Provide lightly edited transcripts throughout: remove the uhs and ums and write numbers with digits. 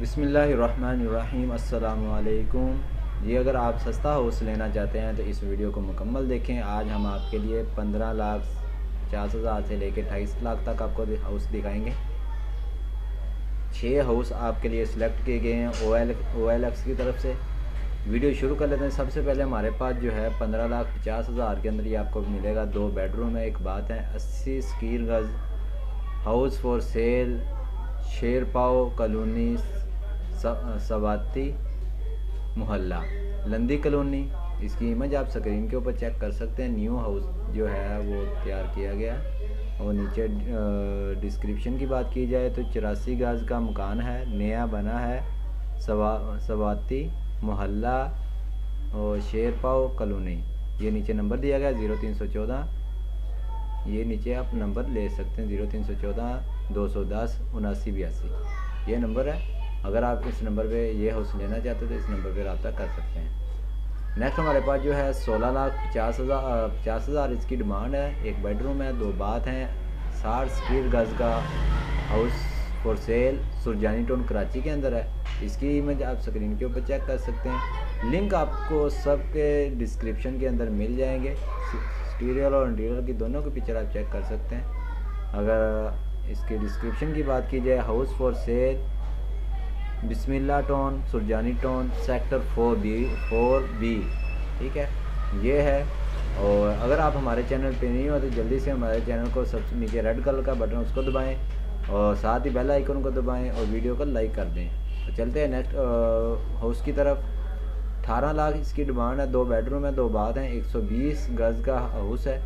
बिस्मिल्लाहिर्रहमानिर्रहीम अस्सलामुअलैकुम जी। अगर आप सस्ता हाउस लेना चाहते हैं तो इस वीडियो को मुकम्मल देखें। आज हम आपके लिए 15,50,000 से लेकर 28 लाख तक आपको हाउस दिखाएंगे। 6 हाउस आपके लिए सिलेक्ट किए गए हैं OLX की तरफ से। वीडियो शुरू कर लेते हैं। सबसे पहले हमारे पास जो है 15,50,000 के अंदर ये आपको मिलेगा। 2 बेडरूम है, एक बात है, 80 स्क्वायर गज, house for sale, Sherpao colony, सवाती मोहल्ला, लंदी कॉलोनी। इसकी इमेज आप स्क्रीन के ऊपर चेक कर सकते हैं। न्यू हाउस जो है वो तैयार किया गया। और नीचे डिस्क्रिप्शन की बात की जाए तो 84 गज का मकान है, नया बना है, सवाती मोहल्ला और शेरपाव कॉलोनी। ये नीचे नंबर दिया गया 0314। ये नीचे आप नंबर ले सकते हैं 0314 210 7982। ये नंबर है। अगर आप इस नंबर पे ये हाउस लेना चाहते हो तो इस नंबर पे रब्ता कर सकते हैं। नेक्स्ट हमारे पास जो है 16,50,000 इसकी डिमांड है। एक बेडरूम है, 2 बाथ हैं, 60 स्क्वायर गज का house for sale, Surjani town Karachi के अंदर है। इसकी इमेज आप स्क्रीन के ऊपर चेक कर सकते हैं। लिंक आपको सबके डिस्क्रिप्शन के अंदर मिल जाएंगे। एक्सटीरियर और इंटीरियर की दोनों के पिक्चर आप चेक कर सकते हैं। अगर इसके डिस्क्रिप्शन की बात की जाए, house for sale, Bismillah town, Surjani town, sector 4B, ठीक है, ये है। और अगर आप हमारे चैनल पे नहीं हो तो जल्दी से हमारे चैनल को सबसे नीचे रेड कलर का बटन उसको दबाएं और साथ ही बेल आइकन को दबाएं और वीडियो को लाइक कर दें। तो चलते हैं नेक्स्ट हाउस की तरफ। 18 लाख इसकी डिमांड है। 2 बेडरूम है, 2 बाथ हैं, 120 गज का हाउस है,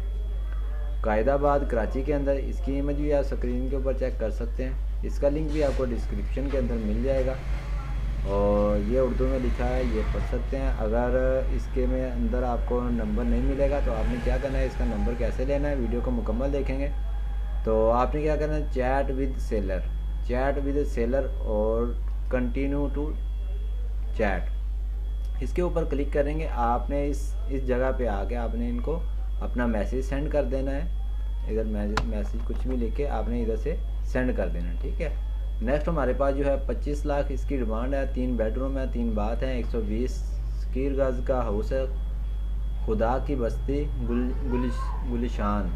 कायदाबाद कराची के अंदर। इसकी इमेज भी आप स्क्रीन के ऊपर चेक कर सकते हैं। इसका लिंक भी आपको डिस्क्रिप्शन के अंदर मिल जाएगा और ये उर्दू में लिखा है, ये पढ़ सकते हैं। अगर इसके में अंदर आपको नंबर नहीं मिलेगा तो आपने क्या करना है, इसका नंबर कैसे लेना है, वीडियो को मुकम्मल देखेंगे तो आपने क्या करना है, चैट विद सेलर और कंटिन्यू टू चैट, इसके ऊपर क्लिक करेंगे। आपने इस जगह पे आके आपने इनको अपना मैसेज सेंड कर देना है। इधर मैसेज कुछ भी लिख के आपने इधर से सेंड कर देना, ठीक है। नेक्स्ट हमारे पास जो है 25 लाख इसकी डिमांड है। 3 बेडरूम है, 3 बाथ हैं, 120 स्क्वायर गज का हाउस है, खुदा की बस्ती, गुलिशान,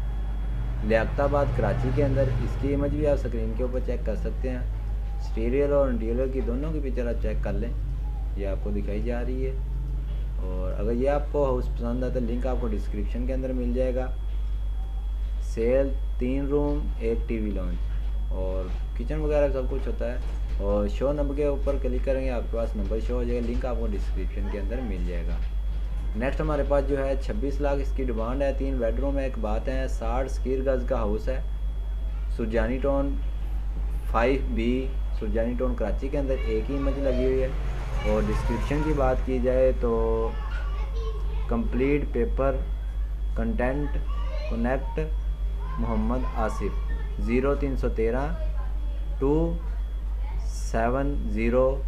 लियाकताबाद कराची के अंदर। इसकी इमेज भी आप स्क्रीन के ऊपर चेक कर सकते हैं। एक्सटीरियर और इंटीरियर की दोनों की पिक्चर आप चेक कर लें, ये आपको दिखाई जा रही है। और अगर ये आपको हाउस पसंद है तो लिंक आपको डिस्क्रिप्शन के अंदर मिल जाएगा। सेल 3 रूम, 1 टीवी लॉन्च और किचन वगैरह सब कुछ होता है। और शो नंबर के ऊपर क्लिक करेंगे आपके पास नंबर शो हो जाएगा। लिंक आपको डिस्क्रिप्शन के अंदर मिल जाएगा। नेक्स्ट हमारे पास जो है 26 लाख इसकी डिमांड है। 3 बेडरूम है, 1 बाथ है, 60 स्क्वायर गज का हाउस है, Surjani town 5B, Surjani town Karachi के अंदर। एक ही इमेज लगी हुई है। और डिस्क्रिप्शन की बात की जाए तो complete paper content connect Mohammad Asif 0313 270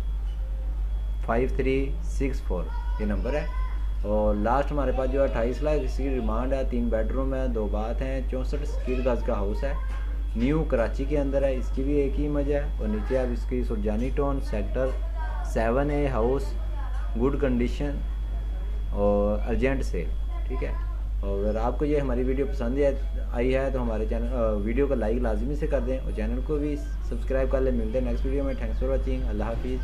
5364 ये नंबर है। और लास्ट हमारे पास जो है 28 लाख इसकी डिमांड है। 3 बेडरूम है, 2 बाथ हैं, 64 स्क्वायर गज का हाउस है, न्यू कराची के अंदर है। इसकी भी एक ही इमेज है। और नीचे आप इसकी Surjani town sector 7A house, good condition और अर्जेंट सेल, ठीक है। और अगर आपको ये हमारी वीडियो पसंद आई है तो हमारे चैनल वीडियो को लाइक लाजमी से कर दें और चैनल को भी सब्सक्राइब कर लें। मिलते हैं नेक्स्ट वीडियो में। Thanks for watching. अल्लाह हाफिज़।